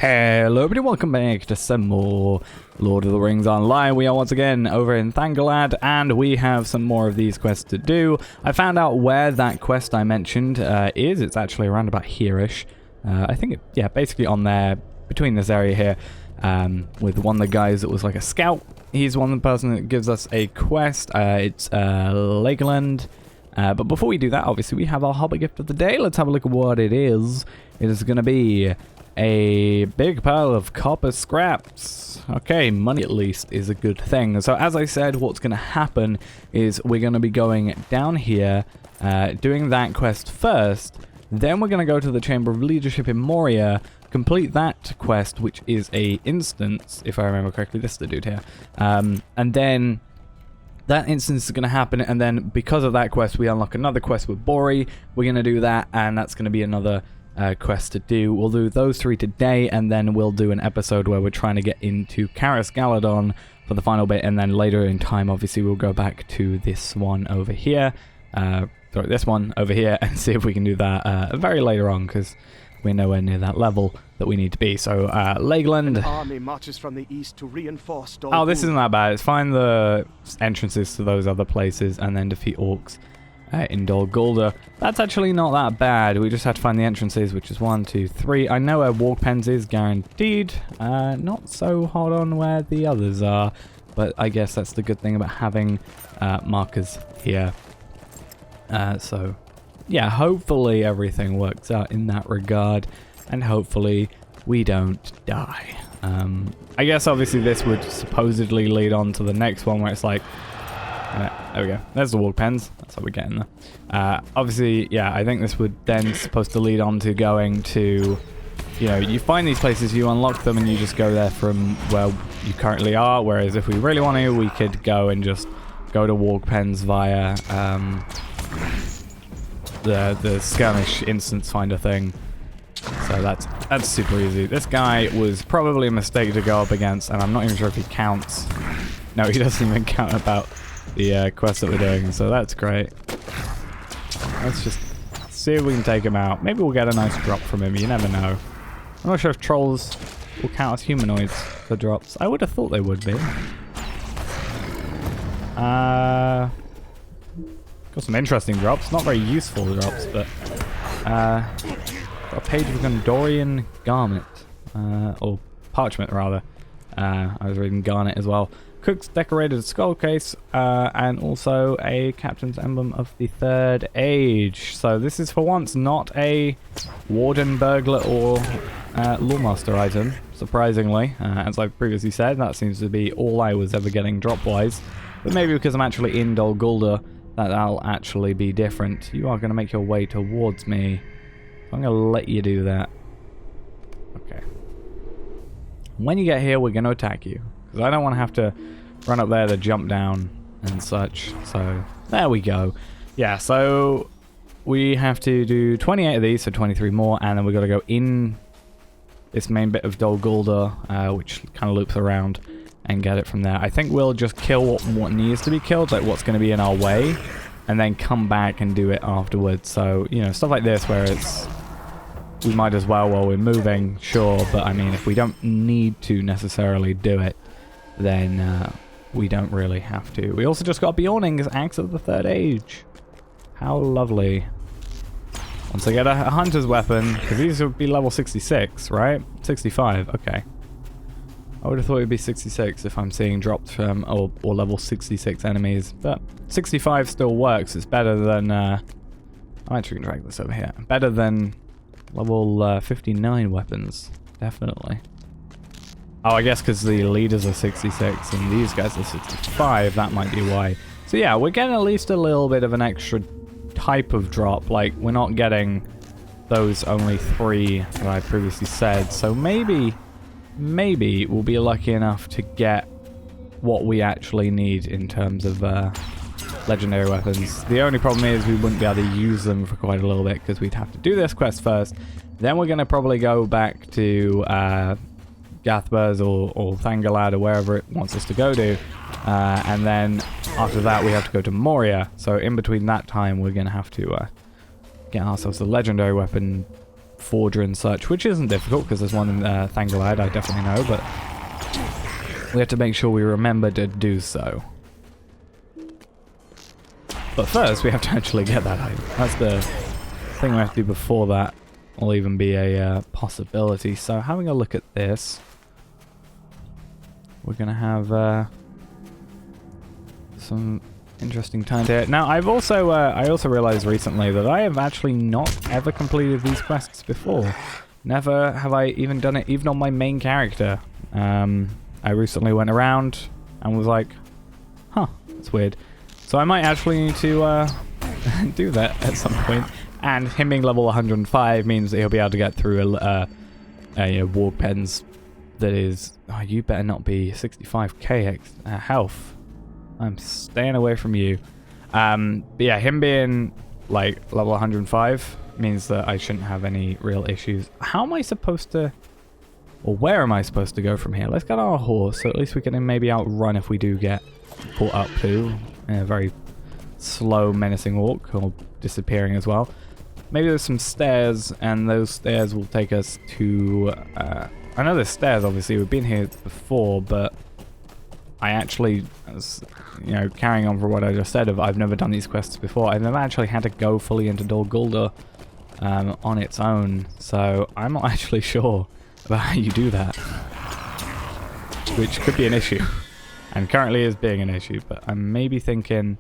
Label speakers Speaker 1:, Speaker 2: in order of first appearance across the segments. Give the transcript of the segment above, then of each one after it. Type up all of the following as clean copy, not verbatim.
Speaker 1: Hello everybody, welcome back to some more Lord of the Rings Online. We are once again over in Thangalad, and we have some more of these quests to do. I found out where that quest I mentioned is. It's actually around about here-ish. I think, basically on there, between this area here, with one of the guys that was like a scout. He's one of the person that gives us a quest. It's Legoland. But before we do that, obviously, we have our hobby gift of the day. Let's have a look at what it is. It is going to be a big pile of copper scraps. Okay, money at least is a good thing. So as I said, what's going to happen is we're going to be going down here, doing that quest first. Then we're going to go to the Chamber of Leadership in Moria, complete that quest, which is a instance, if I remember correctly. This is the dude here. And then that instance is going to happen, and then because of that quest, we unlock another quest with Bori. We're going to do that, and that's going to be another quest to do. We'll do those three today, and then we'll do an episode where we're trying to get into Caris Galadon for the final bit, and then later in time, obviously, we'll go back to this one over here, this one over here, and see if we can do that very later on, because we're nowhere near that level that we need to be. So, Legoland.
Speaker 2: An army marches from the east to reinforce Dol
Speaker 1: Oh, this isn't that bad. It's find the entrances to those other places, and then defeat orcs in Dol Guldur. That's actually not that bad. We just have to find the entrances, which is 1, 2, 3. I know where Walk Pens is, guaranteed. Not so hard on where the others are, but I guess that's the good thing about having markers here. So, yeah, hopefully everything works out in that regard, and hopefully we don't die. I guess obviously this would supposedly lead on to the next one where it's like, there we go. There's the Walk Pens. That's how we're getting there. Obviously, yeah, I think this would then supposed to lead on to going to, you know, you find these places, you unlock them, and you just go there from where you currently are. Whereas if we really want to, we could go and just go to Walk Pens via the skirmish instance finder thing. So that's super easy. This guy was probably a mistake to go up against, and I'm not even sure if he counts. No, he doesn't even count about the quest that we're doing, so that's great. Let's just see if we can take him out. Maybe we'll get a nice drop from him, you never know. I'm not sure if trolls will count as humanoids for drops. I would have thought they would be. Got some interesting drops, not very useful drops, but got a page of Gondorian garment, or parchment rather. I was reading garnet as well. Cook's decorated skull case, and also a captain's emblem of the Third Age. So this is for once not a warden, burglar, or lawmaster item, surprisingly. As I previously said, that seems to be all I was ever getting drop-wise. But maybe because I'm actually in Dol Guldur, that'll actually be different. You are going to make your way towards me. I'm going to let you do that. Okay. When you get here, we're going to attack you, because I don't want to have to run up there to jump down and such. So there we go. Yeah, so we have to do 28 of these, so 23 more, and then we've got to go in this main bit of Dol Guldur, which kind of loops around, and get it from there. I think we'll just kill what needs to be killed, like what's going to be in our way, and then come back and do it afterwards. So, you know, stuff like this where it's, we might as well while we're moving, sure, but I mean, if we don't need to necessarily do it, then we don't really have to. We also just got Bjorning's Axe of the Third Age. How lovely. Once I get a hunter's weapon, because these would be level 66, right? 65, okay. I would have thought it would be 66 if I'm seeing dropped from, or level 66 enemies, but 65 still works. It's better than, I'm actually going to drag this over here. Better than level 59 weapons, definitely. Oh, I guess because the leaders are 66 and these guys are 65, that might be why. So yeah, we're getting at least a little bit of an extra type of drop. Like, we're not getting those only 3 that I previously said. So maybe we'll be lucky enough to get what we actually need in terms of legendary weapons. The only problem is we wouldn't be able to use them for quite a little bit, because we'd have to do this quest first. Then we're going to probably go back to Gathbers or Thangalad or wherever it wants us to go to, and then after that we have to go to Moria. So in between that time we're going to have to get ourselves a legendary weapon forger and such, which isn't difficult because there's one in Thangalad, I definitely know, but we have to make sure we remember to do so. But first, we have to actually get that item. That's the thing we have to do before that will even be a possibility. So having a look at this, we're going to have some interesting times here. Now, I also realized recently that I have actually not ever completed these quests before. Never have I even done it, even on my main character. I recently went around and was like, huh, that's weird. So I might actually need to do that at some point. And him being level 105 means that he'll be able to get through a warg pens that is... Oh, you better not be 65k health. I'm staying away from you. But yeah, him being like level 105 means that I shouldn't have any real issues. How am I supposed to... Or where am I supposed to go from here? Let's get on our horse, so at least we can maybe outrun if we do get caught up to in a very slow, menacing walk, or disappearing as well. Maybe there's some stairs, and those stairs will take us to... I know there's stairs, obviously. We've been here before, but I actually, you know, carrying on from what I just said, I've never done these quests before. I've never actually had to go fully into Dol Guldur on its own, so I'm not actually sure about how you do that, which could be an issue, and currently is being an issue, but I'm maybe thinking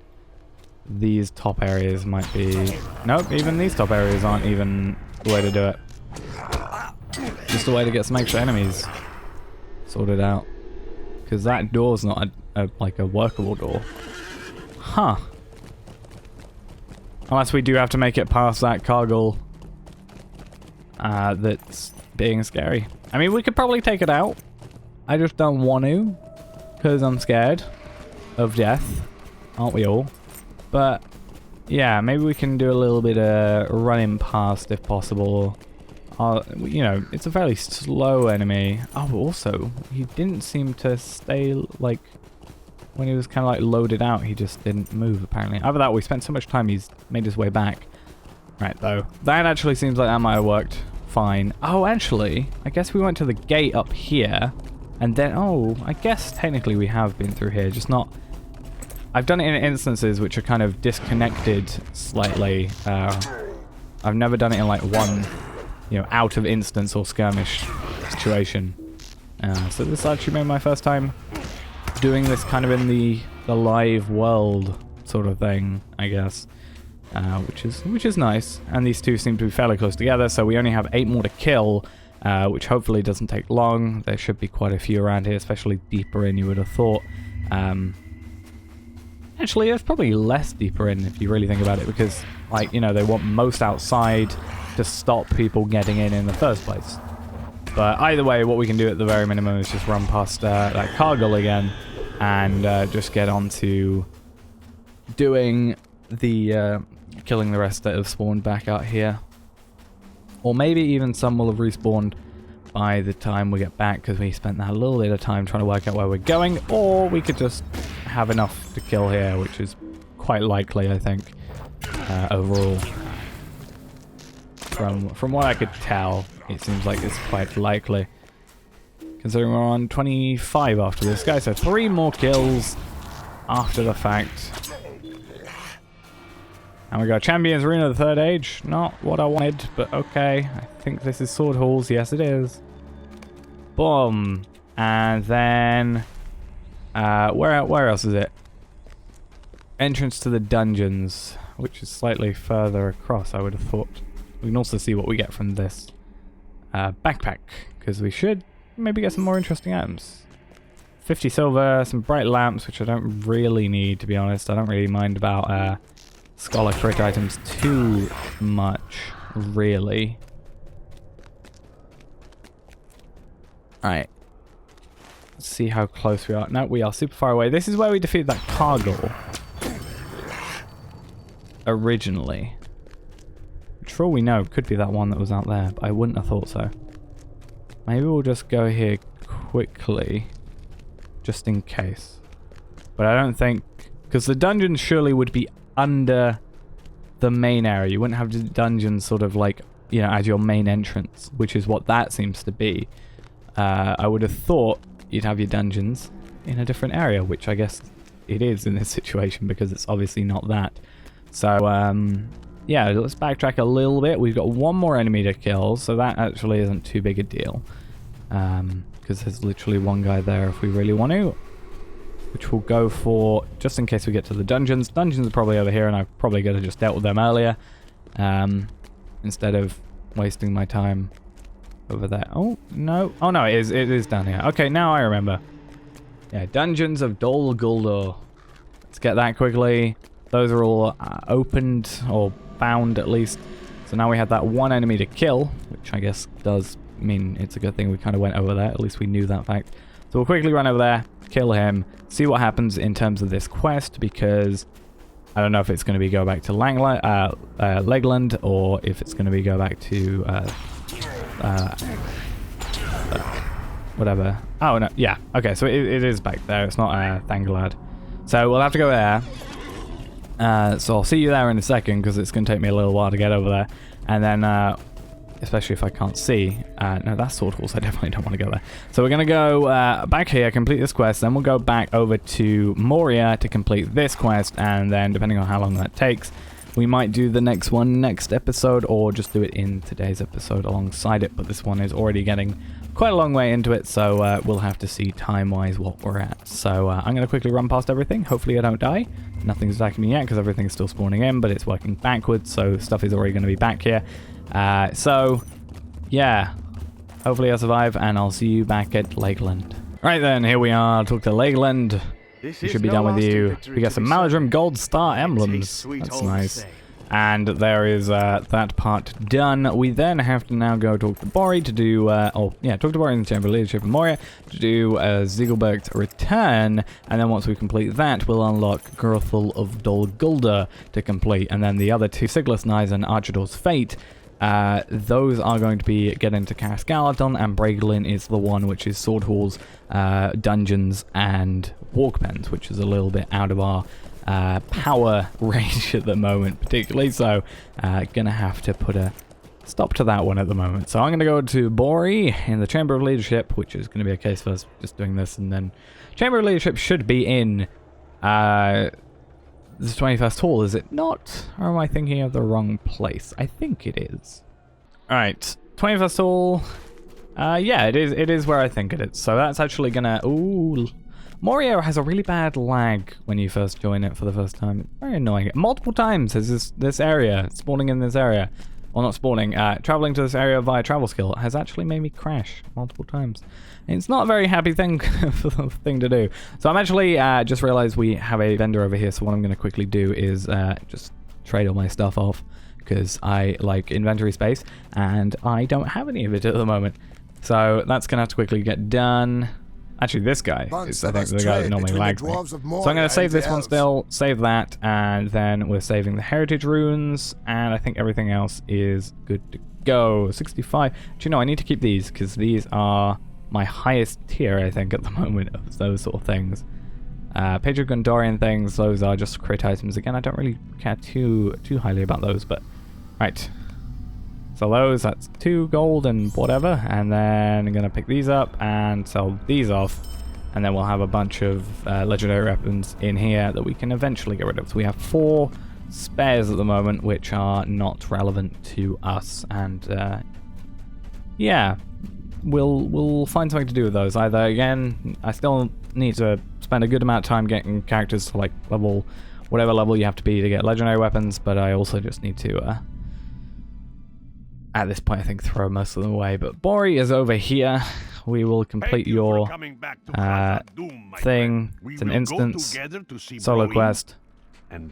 Speaker 1: these top areas might be... Nope, even these top areas aren't even the way to do it. Just a way to get some extra enemies sorted out, because that door's not like a workable door. Huh. Unless we do have to make it past that Cargill that's being scary. I mean, we could probably take it out. I just don't want to, because I'm scared of death. Aren't we all? But yeah, maybe we can do a little bit of running past if possible. You know, it's a fairly slow enemy. Oh, also, he didn't seem to stay, like, when he was kind of like loaded out, he just didn't move apparently. Either that, we spent so much time, he's made his way back. Right, though. That actually seems like that might have worked fine. Oh, actually, I guess we went to the gate up here, and then, oh, I guess technically we have been through here, just not... I've done it in instances which are kind of disconnected slightly. I've never done it in like one, you know, out of instance or skirmish situation. So this actually made my first time doing this kind of in the live world sort of thing, I guess, which is nice. And these two seem to be fairly close together, so we only have 8 more to kill, which hopefully doesn't take long. There should be quite a few around here, especially deeper in, you would have thought. Actually, there's probably less deeper in if you really think about it, because, like, you know, they want most outside to stop people getting in the first place. But either way, what we can do at the very minimum is just run past that Cargill again and just get on to doing the killing the rest that have spawned back out here. Or maybe even some will have respawned by the time we get back, because we spent that little bit of time trying to work out where we're going, or we could just have enough to kill here, which is quite likely, I think, overall. From what I could tell, it seems like it's quite likely, considering we're on 25 after this guy, so 3 more kills after the fact. And we got Champions Arena of the Third Age. Not what I wanted, but okay. I think this is Sword Halls. Yes, it is. Boom. And then... where else is it? Entrance to the dungeons, which is slightly further across, I would have thought. We can also see what we get from this backpack, because we should maybe get some more interesting items. 50 silver, some bright lamps, which I don't really need, to be honest. I don't really mind about scholar crit items too much, really. Alright. Let's see how close we are. No, we are super far away. This is where we defeated that Cargill originally. Which, for all we know, could be that one that was out there, but I wouldn't have thought so. Maybe we'll just go here quickly, just in case. But I don't think... Because the dungeons surely would be under the main area. You wouldn't have the dungeons sort of like you know, as your main entrance, which is what that seems to be. I would have thought you'd have your dungeons in a different area, which I guess it is in this situation because it's obviously not that. So, yeah, let's backtrack a little bit. We've got one more enemy to kill, so that actually isn't too big a deal. Because there's literally one guy there if we really want to. Which we'll go for, just in case we get to the dungeons. Dungeons are probably over here, and I probably could have just dealt with them earlier. Instead of wasting my time over there. Oh, no. Oh, no, it is down here. Okay, now I remember. Yeah, Dungeons of Dol Guldur. Let's get that quickly. Those are all opened, or bound at least. So now we have that one enemy to kill, which I guess does mean it's a good thing we kind of went over there. At least we knew that fact. So we'll quickly run over there, kill him, see what happens in terms of this quest, because I don't know if it's going to be go back to Legland, or if it's going to be go back to whatever. Oh, no, yeah. Okay, so it is back there. It's not Thanglad. So we'll have to go there. So I'll see you there in a second, because it's going to take me a little while to get over there. And then, especially if I can't see. No, that's Sword Halls. I definitely don't want to go there. So we're going to go back here, complete this quest. Then we'll go back over to Moria to complete this quest. And then, depending on how long that takes, we might do the next one next episode, or just do it in today's episode alongside it. But this one is already getting quite a long way into it, so we'll have to see time-wise what we're at. So I'm going to quickly run past everything. Hopefully I don't die. Nothing's attacking me yet, because everything's still spawning in, but it's working backwards, so stuff is already going to be back here. So, yeah. Hopefully I survive, and I'll see you back at Lakeland. Right then, here we are. Talk to Lakeland. We should be done with you. We got some Maladrim Gold Star emblems. That's nice. And there is that part done. We then have to now go talk to Bori to do, talk to Bori in the Chamber of Leadership in Moria to do Zigilburk's Return. And then once we complete that, we'll unlock Girthel of Dol Guldur to complete. And then the other two, Siglas Knives and Archidor's Fate, those are going to be get into Cass Galadon, and Bragelin is the one which is Sword Halls, Dungeons, and Walkpens, which is a little bit out of our power range at the moment, particularly. So, gonna have to put a stop to that one at the moment. So I'm gonna go to Bori in the Chamber of Leadership, which is gonna be a case for us just doing this, and then Chamber of Leadership should be in the 21st Hall, is it not? Or am I thinking of the wrong place? I think it is. Alright, 21st Hall. Yeah, it is where I think it is. So that's actually gonna... Ooh. Moria has a really bad lag when you first join it for the first time. It's very annoying. Multiple times has this area, spawning in this area. Well, not spawning, traveling to this area via travel skill has actually made me crash multiple times. It's not a very happy thing to do. So I'm actually just realized we have a vendor over here, so what I'm going to quickly do is just trade all my stuff off, because I like inventory space, and I don't have any of it at the moment. So that's going to have to quickly get done. Actually, this guy is, I think, the guy that normally lags me. So I'm going to save this one still, save that, and then we're saving the heritage runes, and I think everything else is good to go. 65. Do you know, I need to keep these, because these are my highest tier, I think, at the moment of those sort of things. Page of Gondorian things, those are just crit items. Again, I don't really care too highly about those, but... Right. So those, that's 2 gold and whatever, and then I'm going to pick these up and sell these off, and then we'll have a bunch of legendary weapons in here that we can eventually get rid of. So we have 4 spares at the moment, which are not relevant to us, and yeah, we'll find something to do with those. Either, again, I still need to spend a good amount of time getting characters to like whatever level you have to be to get legendary weapons, but I also just need to at this point, I think, throw most of them away. But Bori is over here. We will complete your thing. It's an instance. Solo quest.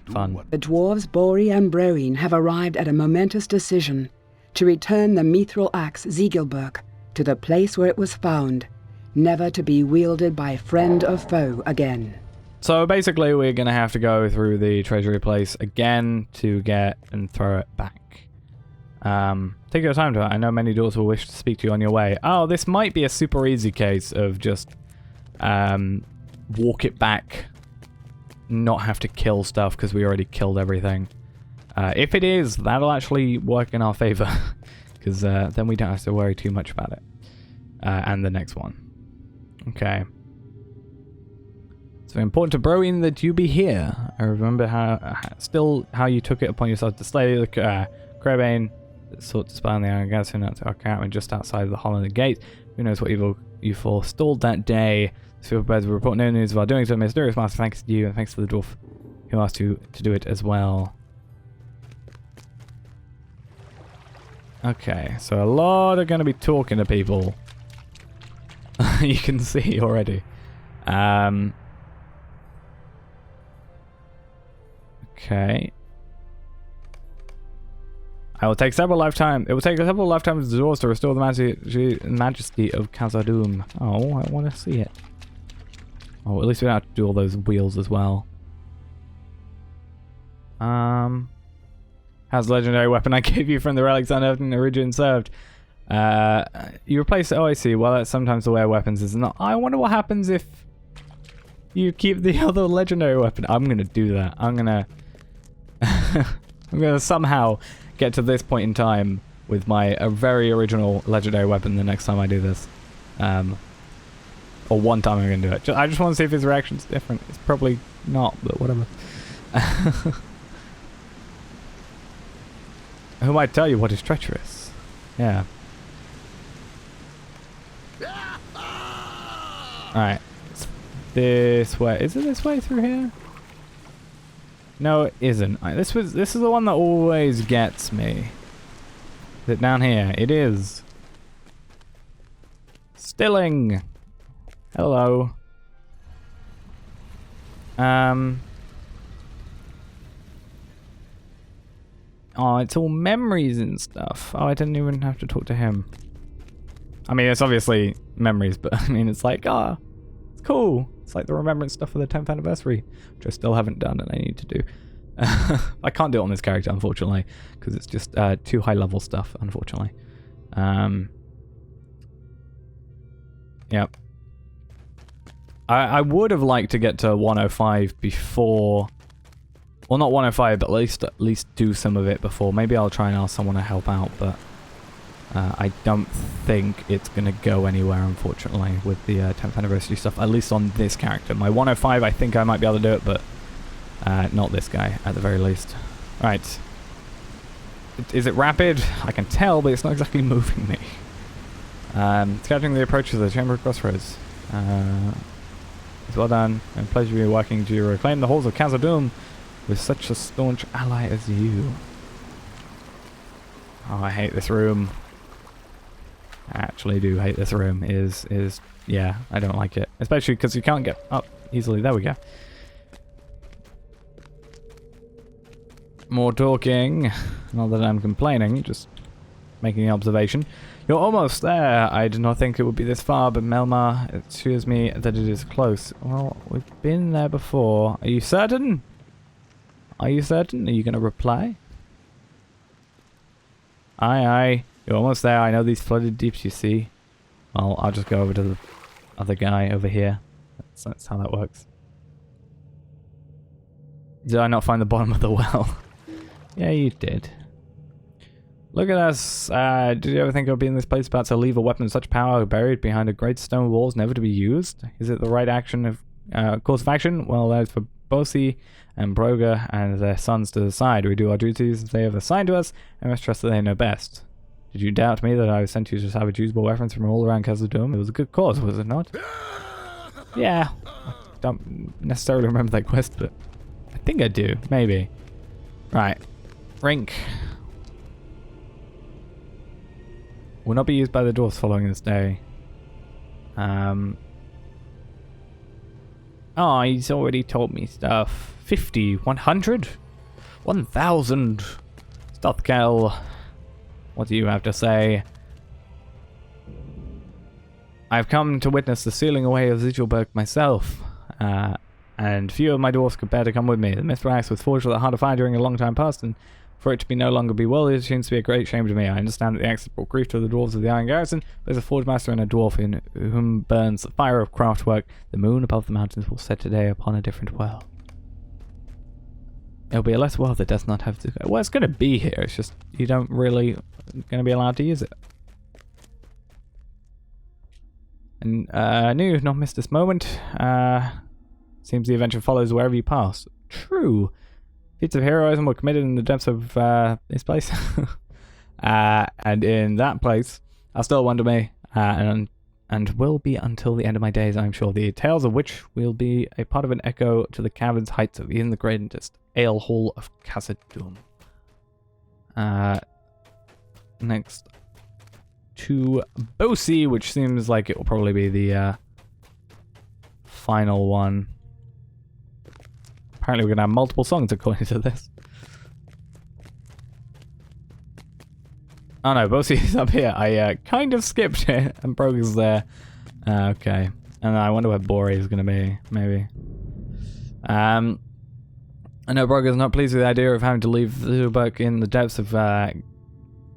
Speaker 1: Fun.
Speaker 3: The dwarves Bori and Broin have arrived at a momentous decision to return the mithril axe Zigilburk to the place where it was found, never to be wielded by friend or foe again.
Speaker 1: So basically, we're going to have to go through the treasury place again to get and throw it back. Take your time to it. I know many dwarves will wish to speak to you on your way. Oh, this might be a super easy case of just walk it back, not have to kill stuff because we already killed everything. If it is, that'll actually work in our favor. because then we don't have to worry too much about it. And the next one. Okay. It's very important to Broin that you be here. I remember how you took it upon yourself to slay the Crabane that sought to spy on the Iron Garrison at our encampment just outside of the Hall of the Gate. Who knows what evil you forestalled that day. The silver birds will report no news of our doing so. Mysterious Master, thanks to you, and thanks to the dwarf who asked you to do it as well. Okay, so a lot are going to be talking to people. You can see already. Okay. It will take several lifetimes of the dwarves to restore the majesty of Khazad-dûm. Oh, I want to see it. Oh, at least we don't have to do all those wheels as well. How's the legendary weapon I gave you from the relics unearthed in the region served? You replace it. Oh, I see. Well, that's sometimes the way of weapons is not. I wonder what happens if you keep the other legendary weapon. I'm gonna do that. I'm gonna somehow get to this point in time with my very original legendary weapon the next time I do this. Or one time I'm gonna do it. I just want to see if his reaction's different. It's probably not, but whatever. Who might tell you what is treacherous? Yeah. Alright. This way. Is it this way through here? No, it isn't. This is the one that always gets me. Is it down here? It is. Stilling. Hello. Oh, it's all memories and stuff. Oh, I didn't even have to talk to him. I mean, it's obviously memories, but I mean, it's like, it's cool. It's like the remembrance stuff for the 10th anniversary, which I still haven't done and I need to do. I can't do it on this character, unfortunately, because it's just too high level stuff, unfortunately. Yep. I would have liked to get to 105 before... Well, not 105, but at least do some of it before. Maybe I'll try and ask someone to help out, but I don't think it's going to go anywhere, unfortunately, with the 10th anniversary stuff, at least on this character. My 105, I think I might be able to do it, but not this guy, at the very least. Right. Is it rapid? I can tell, but it's not exactly moving me. Scouting the approach of the Chamber of Crossroads. It's well done, and pleasure to be working to reclaim the halls of Khazad-dûm with such a staunch ally as you. Oh, I hate this room. I actually do hate this room. Yeah, I don't like it. Especially because you can't get up easily. There we go. More talking. Not that I'm complaining, just making an observation. You're almost there. I did not think it would be this far, but Melmar assures me that it is close. Well, we've been there before. Are you certain? Are you certain? Are you going to reply? Aye, aye. You're almost there. I know these flooded deeps, you see. Well, I'll just go over to the other guy over here. That's how that works. Did I not find the bottom of the well? Yeah, you did. Look at us. Did you ever think I would be in this place about to leave a weapon of such power buried behind a great stone walls never to be used? Is it the right action of course of action? Well, that is for Bosi and Broga and their sons to decide. We do our duties as they have assigned to us, and must trust that they know best. Did you doubt me that I was sent you to salvage usable weapons from all around Khazad-dûm? It was a good cause, was it not? Yeah. I don't necessarily remember that quest, but I think I do. Maybe. Right. Rink. Will not be used by the dwarves following this day. Oh, he's already told me stuff. 50, 100, 1,000. Stothkel, what do you have to say? I've come to witness the sealing away of Zigilburk myself, and few of my dwarfs could bear to come with me. The mithril axe was forged with a heart of fire during a long time past, and for it to be no longer be wielded, it seems to be a great shame to me. I understand that the axe brought grief to the dwarves of the Iron Garrison, but as a forge master and a dwarf in whom burns the fire of craftwork, the moon above the mountains will set today upon a different world. It'll be a less world that does not have to... Well, it's going to be here. It's just you don't really going to be allowed to use it. And I knew you've not missed this moment. Seems the adventure follows wherever you pass. True. Feats of heroism were committed in the depths of this place. And in that place, are still wonder me, and will be until the end of my days, I'm sure. The tales of which will be a part of an echo to the caverns heights of even the greatest ale hall of Khazad-dûm. Next to Bosi, which seems like it will probably be the final one. Apparently we're going to have multiple songs according to this. Oh no, Bosie's up here. I kind of skipped it and Brogue is there. Okay. And I wonder where Bori is going to be, maybe. I know Brogue is not pleased with the idea of having to leave Zigilburk in the depths of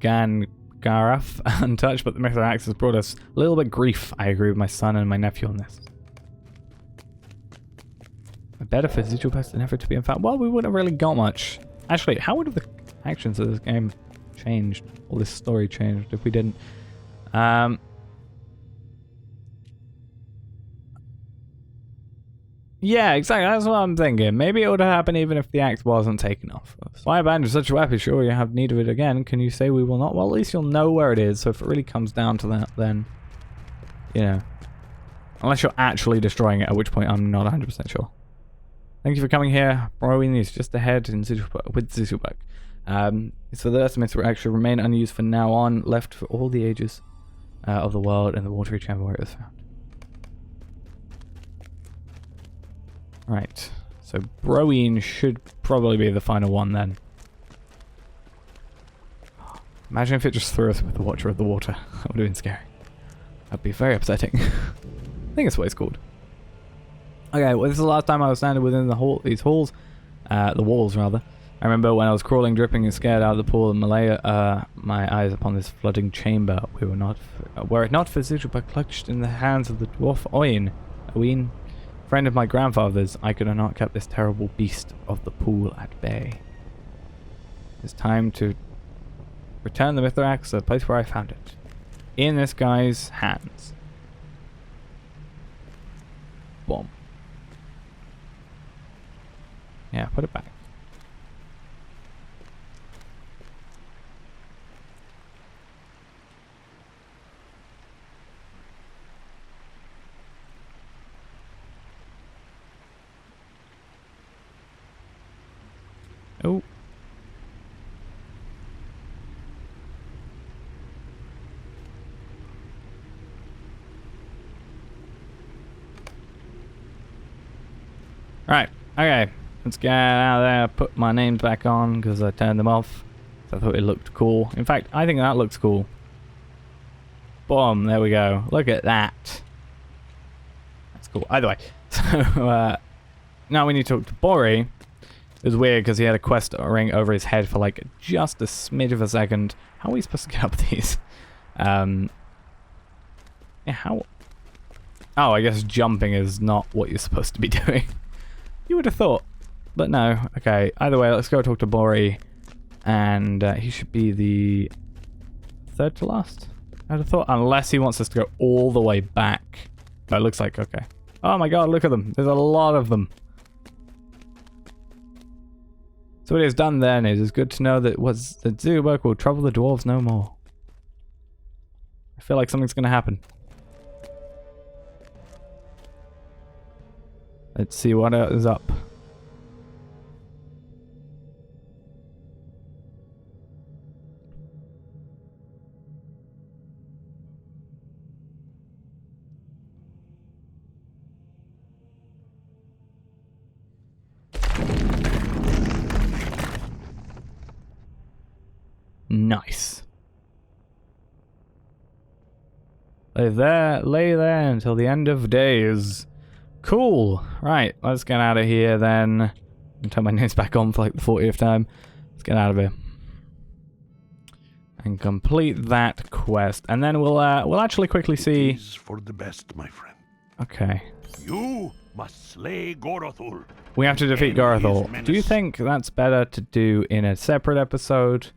Speaker 1: Garaf untouched, but the Mythic Axe has brought us a little bit grief. I agree with my son and my nephew on this. Better for Zigilburk than ever to be found. Well, we wouldn't have really got much. Actually, how would have the actions of this game changed? All this story changed if we didn't. Yeah, exactly. That's what I'm thinking. Maybe it would have happened even if the axe wasn't taken off. Why abandon such a weapon? Sure, you have need of it again. Can you say we will not? Well, at least you'll know where it is. So if it really comes down to that, then, you know, unless you're actually destroying it, at which point I'm not 100% sure. Thank you for coming here. Browin is just ahead in with Zigilburk. It's for the estimates will actually remain unused from now on, left for all the ages of the world in the watery chamber where it was found. Right, so Browin should probably be the final one then. Imagine if it just threw us with the Watcher of the Water. That would have been scary. That'd be very upsetting. I think that's what it's called. Okay, well, this is the last time I was standing within these halls. The walls, rather. I remember when I was crawling, dripping, and scared out of the pool and Malaya, my eyes upon this flooding chamber. Were it not for Zigilburk clutched in the hands of the dwarf Owen, friend of my grandfather's, I could have not kept this terrible beast of the pool at bay. It's time to return the Mithrax to the place where I found it. In this guy's hands. Boom. Yeah, put it back. Oh. Right, okay. Let's get out of there, put my names back on because I turned them off. So I thought it looked cool. In fact, I think that looks cool. Boom, there we go. Look at that. That's cool. Either way. So, now we need to talk to Bori. It was weird because he had a quest ring over his head for like just a smidge of a second. How are we supposed to get up these? Yeah, how? Oh, I guess jumping is not what you're supposed to be doing. You would have thought. But no. Okay, either way, let's go talk to Bori. And he should be the third to last. I'd have thought, unless he wants us to go all the way back. But it looks like, okay. Oh my god, look at them. There's a lot of them. So what he has done then is, it's good to know that Zigilburk will trouble the dwarves no more. I feel like something's going to happen. Let's see what is up. Nice. Lay there until the end of days. Cool. Right, let's get out of here then. And turn my names back on for like the 40th time. Let's get out of here. And complete that quest. And then we'll actually quickly see.
Speaker 4: It is for the best, my friend.
Speaker 1: Okay.
Speaker 4: You must slay Gorothul.
Speaker 1: We have to defeat Gorothul. Do you think that's better to do in a separate episode?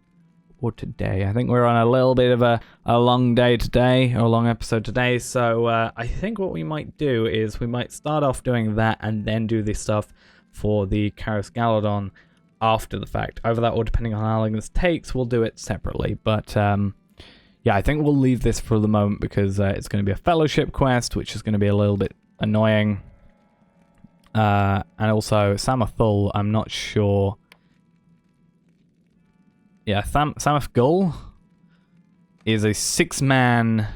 Speaker 1: or today. I think we're on a little bit of a long day today, or a long episode today, so I think what we might do is we might start off doing that and then do this stuff for the Karis Galadon after the fact. Either that or depending on how long this takes, we'll do it separately. But yeah, I think we'll leave this for the moment because it's going to be a fellowship quest, which is going to be a little bit annoying. And also Samathul, I'm not sure. Yeah, Samath Gul is a 6-man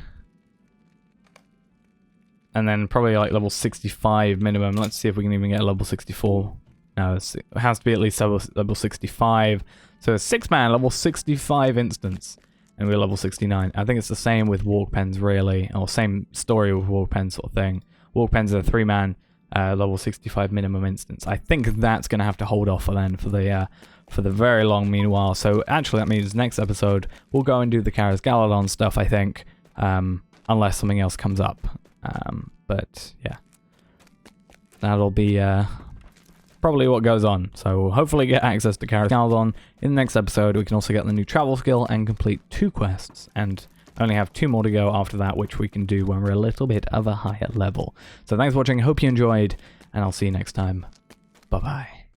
Speaker 1: and then probably like level 65 minimum. Let's see if we can even get a level 64. No, it has to be at least level 65. So a 6-man, level 65 instance. And we're level 69. I think it's the same with Walkpens, really. Or same story with Walkpens sort of thing. Walkpens are a 3-man, level 65 minimum instance. I think that's going to have to hold off for the very long meanwhile. So actually that means next episode we'll go and do the Karis Galadon stuff, I think. Unless something else comes up. But yeah. That'll be probably what goes on. So we'll hopefully get access to Karis Galadon in the next episode. We can also get the new travel skill and complete 2 quests, and only have 2 more to go after that, which we can do when we're a little bit of a higher level. So thanks for watching, hope you enjoyed, and I'll see you next time. Bye bye.